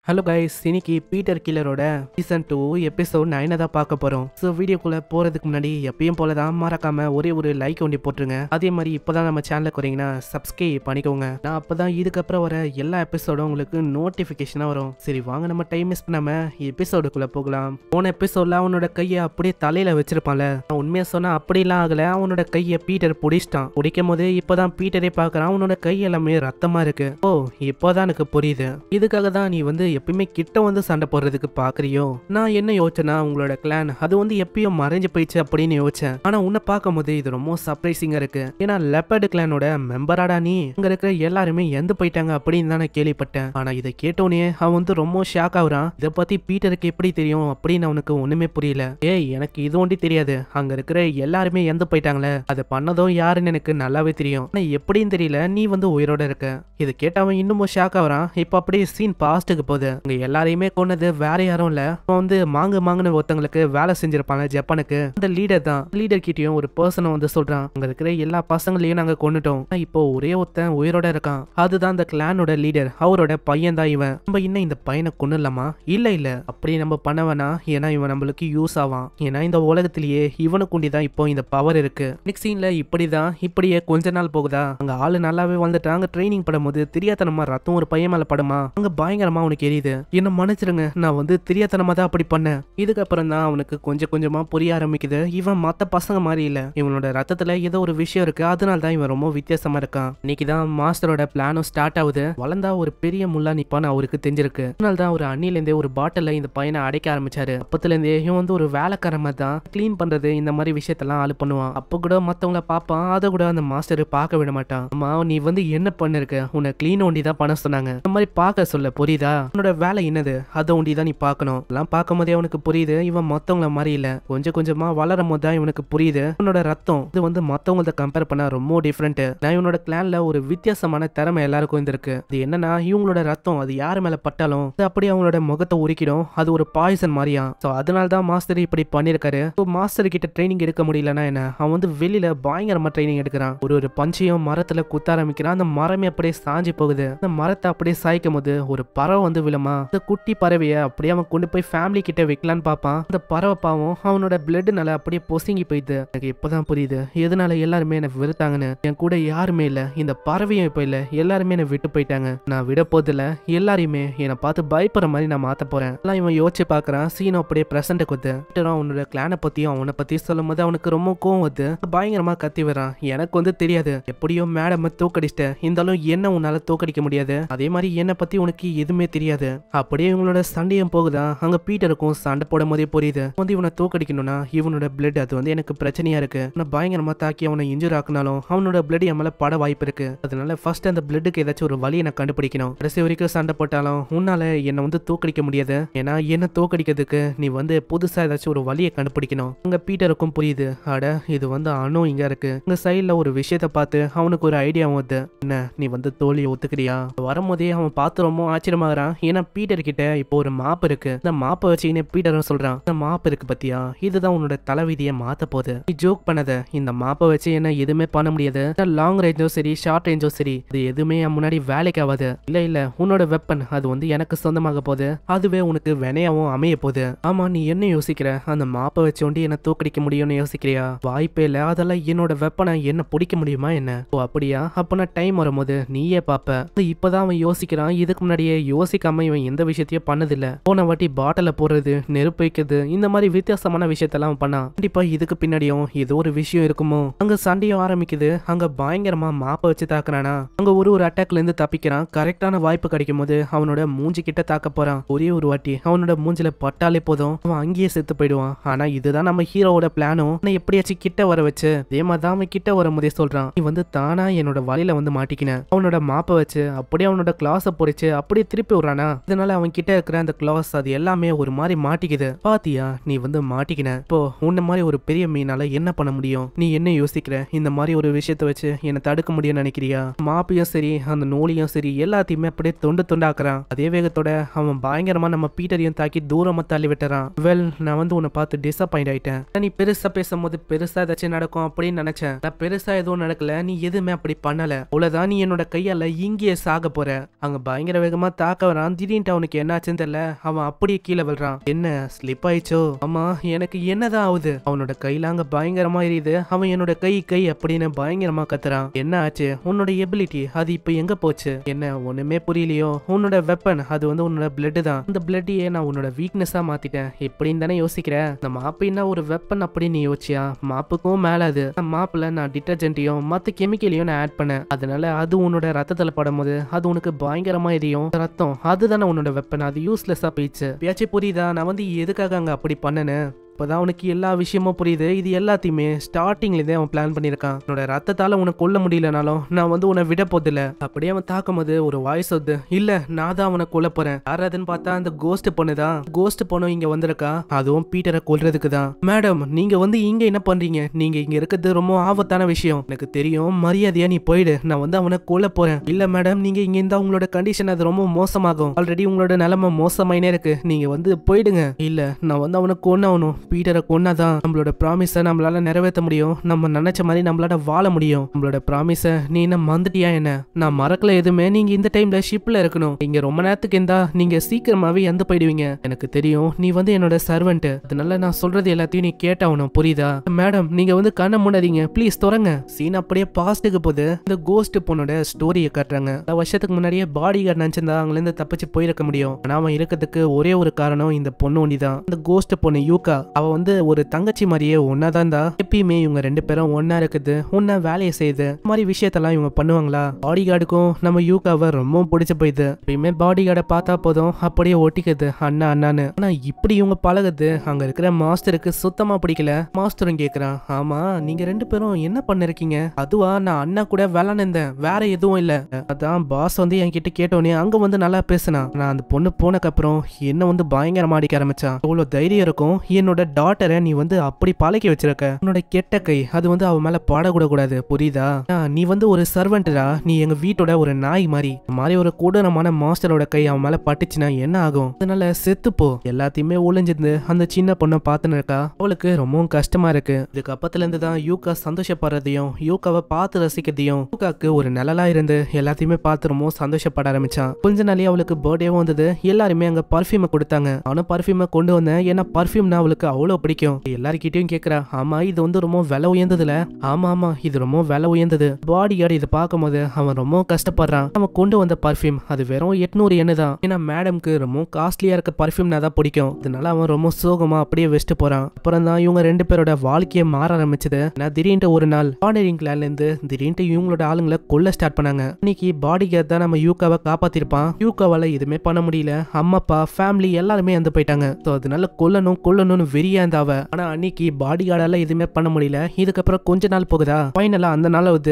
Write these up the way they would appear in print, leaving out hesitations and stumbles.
Hello guys, இன்னைக்கு Peter கில்லரோட season 2 episode 9 தான் பார்க்க போறோம். ஸோ வீடியோக்குள்ள போறதுக்கு முன்னாடி எப்பயும் போல தான் மறக்காம ஒரே ஒரு லைக் ஒண்டி போட்டுருங்க. அதே மாதிரி இப்போதான் நம்ம சேனலுக்கு வரீங்கன்னா சப்ஸ்கிரைப் பண்ணிக்கோங்க. நான் அப்பதான் இதுக்கப்புறம் வர எல்லா எபிசோடும் உங்களுக்கு நோட்டிஃபிகேஷனாக வரும். சரி வாங்க, நம்ம டைம் மிஸ் பண்ணாம எபிசோடுக்குள்ள போகலாம். போன எபிசோட்ல அவனோட கையை அப்படியே தலையில வச்சிருப்பான்ல, உண்மையா சொன்னா அப்படிலாம் ஆகல. அவனோட கையை பீட்டர் பிடிச்சிட்டான். பிடிக்கும் போது இப்போதான் பீட்டரே பார்க்கறான். அவனோட கை எல்லாமே ரத்தமா இருக்கு. ஓ, இப்போதான் எனக்கு புரியுது. இதுக்காக தான் நீ எப்பயுமே கிட்ட சண்டை போடுறதுக்கு பாக்குறியோ? நான் என்ன யோசிச்சேன்னா, உங்களோட கிளான் அது எப்பயும் மறைஞ்சு போயிடுச்சு அப்படின்னு யோசிச்சேன். ஆனா உன்னை பார்க்கும் போது இது ரொம்ப சர்ப்ரைசிங்கா இருக்கு. ஏன்னா லெப்பர்டு கிளானோட மெம்பராடா நீ. அங்க இருக்கிற எல்லாருமே எந்த போயிட்டாங்க அப்படின்னு தான் நான் கேள்விப்பட்டேன். ஆனா இதை கேட்டோன்னே அவன் ரொம்ப ஷாக் ஆகுறான். இதை பத்தி பீட்டருக்கு எப்படி தெரியும் அப்படின்னு அவனுக்கு ஒண்ணுமே புரியல. ஏய், எனக்கு இது ஒண்டி தெரியாது. அங்க இருக்கிற எல்லாருமே எந்த போயிட்டாங்களே, அதை பண்ணதும் யாருன்னு எனக்கு நல்லாவே தெரியும். ஆனா எப்படின்னு தெரியல, நீ உயிரோட இருக்க. இதை கேட்ட அவன் இன்னமும் ஷாக் ஆகுறான். இப்ப அப்படியே சீன் பாஸ்ட்டுக்கு போகுது. அங்க எல்லாரையுமே கொன்னது வேற யாரும் இல்ல, மாங்குன்னு ஒருத்தங்களுக்கு வேலை செஞ்சிருப்பாங்க ஜப்பானுக்கு. அந்த லீடர் தான். லீடர் கிட்டயும் ஒரு பர்சனை சொல்றான், அங்க இருக்கிற எல்லா பசங்களையும் நாங்க கொன்னுட்டோம். இப்போ ஒரே ஒருத்தன் உயிரோட இருக்கான். அதுதான் அந்த கிளானோட லீடர். அவரோட பையன் தான் இவன். நம்ம இன்னும் இந்த பையனை கொன்னுலாமா? இல்ல அப்படி நம்ம பண்ண வேணாம். ஏன்னா இவன் நம்மளுக்கு யூஸ் ஆவான். ஏன்னா இந்த உலகத்திலேயே இவனுக்குண்டி தான் இப்போ இந்த பவர் இருக்கு. நெக்ஸ்ட் சீன்ல இப்படியே கொஞ்ச நாள் போகுதா. அங்க ஆளு நல்லாவே வந்துட்டு அங்க ட்ரைனிங் படும்போது தெரியாதனமா ரத்தம் ஒரு பையன் மேல படுமா. அங்க பயங்கரமா அவனுக்கு எரியுது. என்ன மன்னிச்சிருங்க, நான் தெரியாதனமா தான் அப்படி பண்ணேன். இதுக்கப்புறம் தான் அவனுக்கு கொஞ்சம் கொஞ்சமா புரிய ஆரம்பிக்குது, இவன் மத்த பசங்க மாதிரி இல்ல. இவனோட ரத்தத்துல ஏதோ ஒரு விஷயம் இருக்கு. அதனால தான் இவன் ரொம்ப வித்தியாசமா இருக்கான். இன்னைக்குதான் மாஸ்டரோட பிளானும் ஸ்டார்ட் ஆகுது. வளர்ந்தா ஒரு பெரிய முள்ளா நிப்பான்னு அவருக்கு தெரிஞ்சிருக்கு. அதனால தான் ஒரு அண்ணில இருந்தே ஒரு பாட்டில இந்த பையனை அடைக்க ஆரம்பிச்சாரு. அப்பத்துல இருந்தே இவன் ஒரு வேலைக்கார மாதிரி தான் கிளீன் பண்றது இந்த மாதிரி விஷயத்தெல்லாம் ஆளு பண்ணுவான். அப்ப கூட மத்தவங்கள பாப்பான். அதை கூட அந்த மாஸ்டர் பார்க்க விட மாட்டான். அம்மா, நீ என்ன பண்ணிருக்க? உன்னை கிளீன் ஒண்டி தான் பண்ண சொன்னாங்க. இந்த மாதிரி பார்க்க சொல்ல புரியுதா? உன்னோட வேலை என்னது? அதை ஒண்டி தான் நீ பார்க்கணும். எல்லாம் பார்க்கும் போதே அவனுக்கு புரியுது இவன் மத்தவங்கள மாதிரி இல்ல. கொஞ்சம் கொஞ்சமா வளரும் போது தான் இவனுக்கு புரியுது உன்னோட ரத்தம் இது மத்தவங்கள கம்பேர் பண்ண ரொம்ப டிஃப்ரெண்ட். நான் இவனோட கிளான்ல ஒரு வித்தியாசமான திறமை எல்லாருக்கும் இருக்கு. இது என்னன்னா, இவங்களோட ரத்தம் அது யாரு மேல பட்டாலும் அது அப்படியே அவங்களோட முகத்தை உரிக்கிடும். அது ஒரு பாய்சன் மாதிரியா. சோ அதனால தான் மாஸ்டர் இப்படி பண்ணிருக்காரு. மாஸ்டர் கிட்ட ட்ரைனிங் எடுக்க முடியலன்னா என்ன, அவன் வெளியில பயங்கரமா ட்ரைனிங் எடுக்கிறான். ஒரு பஞ்சையும் மரத்துல குத்த ஆரம்பிக்கிறான். அந்த மரமே அப்படியே சாஞ்சி போகுது. அந்த மரத்தை அப்படியே சாய்க்கும் போது ஒரு பறவை விழுமா. அந்த குட்டி பறவைய அப்படியே அவன் கொண்டு போய் ஃபேமிலி கிட்ட வைக்கலான்னு பாப்பான். அந்த பறவை பாவம் அவனோட பிளட்னால அப்படியே பொசுங்கி போயிடுது. எனக்கு இப்பதான் புரியுது எதனால எல்லாருமே என்ன வெறுத்தாங்கன்னு. என் கூட யாருமே இல்ல, இந்த பறவையும் இப்ப இல்ல, எல்லாருமே என்ன விட்டு போயிட்டாங்க. நான் விட போதில்ல, எல்லாரையுமே என்னை பார்த்து பயப்படுற மாதிரி நான் மாத்த போறேன். எல்லாம் இவன் யோசிச்சு பாக்குறான். சீனோ அப்படியே பிரசன்ட் கொத்து அவனோட கிளானை பத்தியும் அவனை பத்தி சொல்லும் போது அவனுக்கு ரொம்ப கோவம் வருது. பயங்கரமா கத்தி வரான். எனக்கு தெரியாது, எப்படியோ மேடம் தோக்கடிச்சிட்ட, இருந்தாலும் என்ன உன்னால தோக்கடிக்க முடியாது. அதே மாதிரி என்னை பத்தி உனக்கு எதுவுமே தெரியாது. அப்படியே இவங்களோட சண்டையும் போகுதா. அங்க பீட்டருக்கும் சண்டை போடும் போதே புரியுது இவனை தோக்கடிக்கணும்னா இவனோட பிளட் அது எனக்கு பிரச்சனையா இருக்கு. பயங்கரமா தாக்கி அவனை இன்ஜூர் ஆக்குனாலும் அவனோட பிளட் என் மேல பட வாய்ப்பு இருக்கு. அதனால ஃபர்ஸ்ட் அந்த பிளட்டுக்கு ஏதாச்சும் ஒரு வழியை நான் கண்டுபிடிக்கணும். கடைசி வரைக்கும் சண்டை போட்டாலும் உன்னால என்ன தோக்கடிக்க முடியாது. ஏன்னா என்ன தோக்கடிக்கிறதுக்கு நீ புதுசா ஏதாச்சும் ஒரு வழியை கண்டுபிடிக்கணும். அங்க பீட்டருக்கும் புரியுது, அட இது அணு இங்க இருக்கு. இந்த சைட்ல ஒரு விஷயத்த பார்த்து அவனுக்கு ஒரு ஐடியா வருது. என்ன, நீ தோல்வியை ஒத்துக்கிறியா? வரும்போதே அவன் பார்த்து ரொம்ப ஆச்சரியமாகறான். ஏன்னா பீட்டர் கிட்ட இப்போ ஒரு மாப் இருக்கு. இந்த மாப்பை வச்சு பீட்டரும் சொல்றான், இந்த மாப் இருக்கு பத்தியா, இதுதான் உன்னோட தலைவிதியை மாத்த போகுது. நீ ஜோக் பண்ணத, இந்த மாப்பை வச்சு என்ன எதுவுமே பண்ண முடியாது. லாங் ரேஞ்சோ சரி ஷார்ட் ரேஞ்சோ சரி, இது எதுவுமே முன்னாடி வேலைக்கு ஆகாது. இல்ல உன்னோட வெப்பன் அது எனக்கு சொந்தமாக போகுது. அதுவே உனக்கு வினையாவும் அமைய போகுது. ஆமா, நீ என்ன யோசிக்கிற? அந்த மாப்பை வச்சு என்ன தோக்கடிக்க முடியும்னு யோசிக்கிறியா? வாய்ப்பே இல்ல. அதெல்லாம் என்னோட வெப்பனை என்ன பிடிக்க முடியுமா என்ன? ஓ அப்படியா? அப்ப நான் டைம் வரும்போது நீயே பாப்ப. இப்பதான் அவன் யோசிக்கிறான். இதுக்கு முன்னாடியே யோசிக்காம இவன் எந்த விஷயத்தையும் பண்ணதில்ல. போன வாட்டி பாட்டில போடுறது, நெருப்பு வைக்கிறது, இந்த மாதிரி வித்தியாசமான விஷயத்தெல்லாம் பண்ணான். கண்டிப்பா இதுக்கு பின்னாடியும் ஏதோ ஒரு விஷயம் இருக்குமோ. அங்க சண்டையும் ஆரம்பிக்குது. அங்க பயங்கரமா மாப்ப வச்சு தாக்குறானா. அங்க ஒரு அட்டாக்ல இருந்து தப்பிக்கிறான். கரெக்டான வாய்ப்பு கிடைக்கும் போது அவனோட மூஞ்சி கிட்ட தாக்க போறான். ஒரே ஒரு வாட்டி அவனோட மூஞ்சில பட்டாலே போதும், அவன் அங்கேயே செத்து போயிடுவான். ஆனா இதுதான் நம்ம ஹீரோவோட பிளானும். எப்படியாச்சும் கிட்ட வர வச்சு அதே மாதிரி அவன் கிட்ட வரும்போதே சொல்றான், நீ தானா என்னோட வலையில மாட்டிக்கின. அவனோட மாப்ப வச்சு அப்படியே அவனோட கிளாஸ பொறிச்சு அப்படியே திருப்பி விடுறானா. இதனால அவன் கிட்ட இருக்கிற அந்த கிளாஸ் அது எல்லாமே ஒரு மாதிரி மாட்டிக்குது. பாத்தியா, நீ மாட்டிக்கின. இப்போ உன்ன மாதிரி ஒரு பெரிய மீனால என்ன பண்ண முடியும்? நீ என்ன யோசிக்கிற? இந்த மாதிரி ஒரு விஷயத்த வச்சு என்ன தடுக்க முடியும்னு நினைக்கிறியா? மாப்பையும் சரி அந்த நூலையும் சரி எல்லாத்தையுமே அப்படியே தொண்டாக்குறான். அதே வேகத்தோட அவன் பயங்கரமா நம்ம பீட்டரையும் தாக்கி தூரமா தள்ளி விட்டுறான். வெல், நான் உன்னை பார்த்து டிசப்பாயிண்ட் ஆயிட்டேன். நீ பெருசா பேசும்போது பெருசா ஏதாச்சும் நடக்கும் அப்படின்னு நினைச்சேன். நான் பெருசா எதுவும் நடக்கல. நீ எதுவுமே அப்படி பண்ணல. அவ்வளவுதான், நீ என்னோட கையால இங்கேயே சாக போற. அங்க பயங்கர வேகமா தாக்க வரான். திடீர்னு அவனுக்கு என்னாச்சுன்னு தெரியல, அவன் அப்படியே கீழே விழுறான். என்ன ஸ்லிப் ஆயிச்சோ? ஆமா, எனக்கு என்னதான் ஆகுது? அவனோட கையில பயங்கரமா எரியுது. அவன் என்னோட கை அப்படின்னு பயங்கரமா கத்துறான். என்ன ஆச்சு? உன்னோட எபிலிட்டி அது இப்ப எங்க போச்சு? என்ன ஒண்ணுமே புரியலையோ? உன்னோட வெப்பன் அது உன்னோட பிளட் தான். இந்த பிளட்டையே நான் உன்னோட வீக்னஸா மாத்திட்டேன் எப்படின்னு தானே யோசிக்கிற? இந்த மாப்பின்னா ஒரு வெப்பன் அப்படின்னு நீ யோசிச்சியா? மாப்புக்கும் மேல அது மாப்புல நான் டிட்டர்ஜென்ட்டையும் மத்த கெமிக்கலையும் நான் ஆட் பண்ணேன். அதனால அது உன்னோட ரத்தத்துல படும்போது அது உனக்கு பயங்கரமா எரியும். ரத்தம் அதுதானே உன்னோட வெப்பன். அது யூஸ்லெஸ்ஸா போயிடுச்சு. பேச்சு புரியுதா? நான் எதுக்காக அங்க அப்படி பண்ணனு? இப்பதான் அவனுக்கு எல்லா விஷயமும் புரியுது. இது எல்லாத்தையுமே ஸ்டார்டிங்லேருந்தே அவன் பிளான் பண்ணியிருக்கான். உன்னோட ரத்தத்தால உன்னை கொல்ல முடியலனாலும் நான் உன்னை விட போதில்ல. அப்படியே அவன் தாக்கும் போது ஒரு வாய்ஸ் வருது. இல்ல, நான் தான் அவனை கொல்ல போறேன். யாராதுன்னு பார்த்தா அந்த கோஸ்ட் பொண்ணுதான். கோஸ்ட் பொண்ணு இங்க வந்திருக்கா. அதுவும் பீட்டரை கொல்றதுக்கு தான். மேடம், நீங்க இங்க என்ன பண்றீங்க? நீங்க இங்க இருக்கிறது ரொம்ப ஆபத்தான விஷயம். எனக்கு தெரியும். மரியாதையா நீ போயிடு. நான் அவனை கொல்ல போறேன். இல்ல மேடம், நீங்க இங்க இருந்தா உங்களோட கண்டிஷன் அது ரொம்ப மோசமாகும். ஆல்ரெடி உங்களோட நிலைமை மோசமாயினே இருக்கு. நீங்க போயிடுங்க. இல்ல, நான் அவனை கொன்னவனும். பீட்டரை கொன்னாதான் நம்மளோட ப்ராமிஸை நம்மளால நிறைவேற்ற முடியும். நம்ம நினைச்ச மாதிரி நம்மளால வாழ முடியும். நம்மளோட ப்ராமிஸை நீ என்ன மறந்துட்டியா என்ன? நான் மறக்கல எதுவுமே. நீங்க இந்த டைம்ல ஷிப்ல இருக்கணும். இங்க ரொம்ப நேரத்துக்கு இருந்தா நீங்க சீக்கிரமாவே எந்த போயிடுவீங்க. எனக்கு தெரியும். நீ என்னோட சர்வெண்ட். அதனால நான் சொல்றது எல்லாத்தையும் நீ கேட்டாகணும். புரியுதா? மேடம், நீங்க கண்ணை மூடாதீங்க ப்ளீஸ், தொடங்க. சீன் அப்படியே பாஸ்ட்டுக்கு போகுது. இந்த கோஸ்ட் பொண்ணோட ஸ்டோரியை காட்டுறாங்க. வருஷத்துக்கு முன்னாடியே பாடி கார்டு நினைச்சிருந்தா அங்க இருந்து தப்பிச்சு போயிருக்க முடியும். ஆனா அவன் இருக்கிறதுக்கு ஒரே ஒரு காரணம் இந்த பொண்ணு ஒண்டிதான். இந்த கோஸ்ட் பொண்ணு யூகா. அவ ஒரு தங்கச்சி மாதிரியே ஒன்னாதான் இருந்தா. எப்பயுமே இவங்க ரெண்டு பேரும் ஒன்னா இருக்குது, ஒன்னா வேலையை செய்யுது. இந்த மாதிரி விஷயத்தெல்லாம் இவங்க பண்ணுவாங்களா? பாடி கார்டுக்கும் நம்ம யூகாவை ரொம்ப பிடிச்சு போயிடுது. எப்பயுமே பாடி கார்டை பார்த்தா போதும் அப்படியே ஒட்டிக்குது அண்ணா அண்ணான்னு. ஆனா இப்படி இவங்க பழகுது அங்க இருக்கிற மாஸ்டருக்கு சுத்தமா பிடிக்கல. மாஸ்டரும் கேக்குறான், ஆமா நீங்க ரெண்டு பேரும் என்ன பண்ணிருக்கீங்க? அதுவா, நான் அண்ணா கூட விளாண்டுந்தேன், வேற எதுவும் இல்ல. அதான் பாஸ் என்கிட்ட கேட்டோன்னே அங்க நல்லா பேசினான். நான் அந்த பொண்ணு போனக்கு அப்புறம் என்ன பயங்கரமா அடிக்க ஆரம்பிச்சான். எவ்வளவு தைரியம் இருக்கும்? என்னோட டாட்டரை நீ அப்படி பழக்கி வச்சிருக்க. உன்னோட கெட்ட கை அது அவ மேல பாடக்கூட கூடாது. புரியுதா? நீ ஒரு சர்வெண்டா. நீ எங்க வீட்டோட ஒரு நாய் மாதிரி. ஒரு கொடூரமான மாஸ்டரோட கை அவன் மேல பட்டுச்சுன்னா என்ன ஆகும்? அதனால செத்துப்போ. எல்லாத்தையுமே ஒளிஞ்சிருந்து அந்த சின்ன பொண்ணை பார்த்துன்னு இருக்கா. அவளுக்கு ரொம்பவும் கஷ்டமா இருக்கு. இதுக்கு அப்பத்துல இருந்து தான் யூகா சந்தோஷப்படுறதையும் யூகாவை பார்த்து ரசிக்கிறதையும் யூகாக்கு ஒரு நிழலா இருந்து எல்லாத்தையுமே பார்த்து ரொம்ப சந்தோஷப்பட ஆரம்பிச்சான். கொஞ்ச நாளே அவளுக்கு பர்த்டேவும் வந்தது. எல்லாருமே அங்க பர்ஃபியூமை கொடுத்தாங்க. அவனும் பர்ஃபியூமை கொண்டு வந்தேன். ஏன்னா பர்ஃபியூம்னா அவளுக்கு அவ்வளவு பிடிக்கும். எல்லார்கிட்டயும் கேக்குறா, ஆமா இது ரொம்ப விலை உயர்ந்ததுல? ஆமா இது ரொம்ப விலை உயர்ந்தது. பாடி கார்டு இதை பார்க்கும் போது அவன் ரொம்ப கஷ்டப்படுறான். அவன் கொண்டு வந்த பர்ஃபியூம் அது வெறும் 800 எண்ணு தான். ஏன்னா மேடம்க்கு ரொம்ப காஸ்ட்லியா இருக்க பர்ஃபியூம்னா தான் பிடிக்கும். அதனால அவன் ரொம்ப சோகமா அப்படியே வச்சுட்டு போறான். அப்புறம் தான் இவங்க ரெண்டு பேரோட வாழ்க்கையை மாற ஆரம்பிச்சது. திடீர்னு ஒரு நாள் கார்னரிங் கிளான்ல இருந்து திடீர்னு இவங்களோட ஆளுங்களை கொல்ல ஸ்டார்ட் பண்ணாங்க. இன்னைக்கு பாடி கார்டு தான் நம்ம யூகாவை காப்பாத்திருப்பான். யூகாவால எதுவுமே பண்ண முடியல. அம்மா அப்பா ஃபேமிலி எல்லாருமே வந்து போயிட்டாங்க. அதனால கொல்லணும்னு வெறியா இருந்தாவ. ஆனா அன்னைக்கு பாடி கார்டால எதுவுமே பண்ண முடியல. இதுக்கப்புறம் கொஞ்ச நாள் போகுதா, ஃபைனலா அந்த நாள்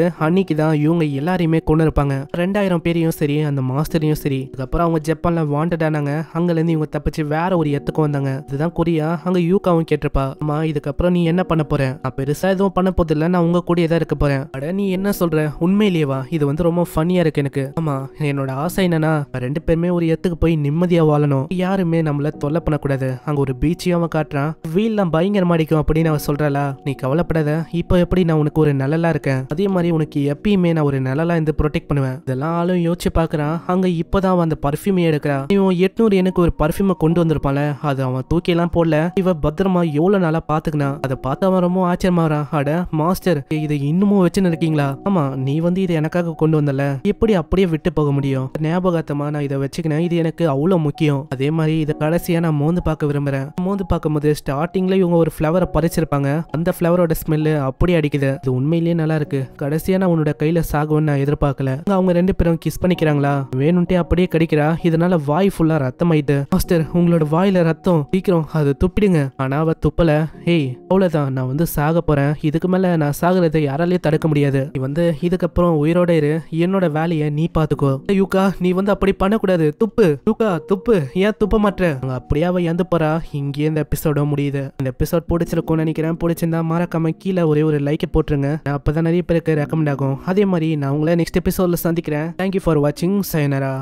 அன்னைக்கு தான் இவங்க எல்லாரையுமே கொண்டு இருப்பாங்க. 2000 பேரையும் சரி, அந்த மாஸ்டரையும் சரி. அதுக்கப்புறம் அவங்க ஜப்பான்ல வாண்டட் ஆனாங்க. அங்க இருந்து இவங்க தப்பிச்சு வேற ஒரு இடத்துக்கு வந்தாங்க. இதுதான் கொரியா. அங்க யூகாவும் கேட்டிருப்பா, அம்மா இதுக்கப்புறம் நீ என்ன பண்ண போற? நான் பெருசா எதுவும் பண்ண போதில்ல, நான் உங்க கூடயே தான் இருக்க போறேன். அட நீ என்ன சொல்ற? உண்மையிலேவா? இது ரொம்ப ஃபன்னியா இருக்கு எனக்கு. ஆமா, என்னோட ஆசை என்னன்னா ரெண்டு பேருமே ஒரு இடத்துக்கு போய் நிம்மதியா வாழணும். யாருமே நம்மள தொல்லை பண்ணக்கூடாது. அங்க ஒரு பீச்சையும் அவன் காட்டுறான். வீல்லாம் பயங்கரமா அடிக்கும் அப்படின்னு அவன் சொல்றாளா, நீ கவலைப்படாத. இப்போ எப்படி நான் உனக்கு ஒரு நிழலா இருக்கேன், அதே மாதிரி உனக்கு எப்பயுமே நான் ஒரு நிழலா இருந்து ப்ரொடெக்ட் பண்ணுவேன். இதெல்லாம் ஆளும் யோசிச்சு பாக்குறான். அங்க இப்பதான் அந்த பர்ஃபியூம் எடுக்கிறான். இவன் 800 எனக்கு ஒரு பர்ஃபியூமை கொண்டு வந்திருப்பான்ல, அது அவன் தூக்கி எல்லாம் போடல. இவ பத்திரமா எவ்வளவு நாளா பாத்துக்கினா. அதை பார்த்து அவன் ரொம்ப ஆச்சரியமாறான். அட மாஸ்டர், இதை இன்னமும் வச்சுன்னு இருக்கீங்களா? ஆமா, நீ இதை எனக்காக கொண்டு வந்தல, எப்படி அப்படியே விட்டு போக முடியும்? ஞாபகத்தமா நான் இதை வச்சுக்கினேன். இது எனக்கு அவ்வளவு முக்கியம். அதே மாதிரி இதை கடைசியா நான் மோந்து பார்க்க விரும்புறேன். மோந்து பார்க்கும்போது ஸ்டார்டிங்ல இவங்க ஒரு ஃபிளவரை பறிச்சிருப்பாங்க. அந்த ஃபிளவரோட ஸ்மெல்லு அப்படி அடிக்குது. இது உண்மையிலேயே நல்லா இருக்கு. கடைசியா நான் உன்னோட கையில சாகுவேன்னு நான் எதிர்பார்க்கல. அவங்க ரெண்டு பேரும் கிஸ் பண்ணிக்கிறாங்களா, வேணும்ட்டே அப்படியே கடிக்கிறா. இதனால வாய் ஃபுல்லா ரத்தம் ஆயிட்டு. மாஸ்டர், உங்களோட வாயில ரத்தம், சீக்கிரம் அது துப்பிடுங்க. ஆனா அவ துப்பல. ஹேய், அவ்வளவுதான், நான் சாக போறேன். இதுக்கு மேல நான் சாகுறதை யாராலையும் தடுக்க முடியாது. நீ இதுக்கப்புறம் உயிரோட இரு. என்னோட வேலையை நீ பாத்துக்கோ. யூகா, நீ அப்படி பண்ணக்கூடாது. துப்பு யூகா, துப்பு. ஏன் துப்ப மாட்டேற? அப்படியே அவ இறந்து போறா. இங்கே இந்த எபிசோட முடியுது. இந்த எபிசோட் பிடிச்சிருக்கும்னு நினைக்கிறேன். பிடிச்சிருந்தா மறக்காம கீழே ஒரு லைக் போட்டுருங்க. அப்பதான் நிறைய பேருக்கு ரெக்கமெண்ட் ஆகும். அதே மாதிரி நான் உங்களை நெக்ஸ்ட் எபிசோட்ல சந்திக்கிறேன். தேங்க்யூ ஃபார் வாட்சிங். சயனரா.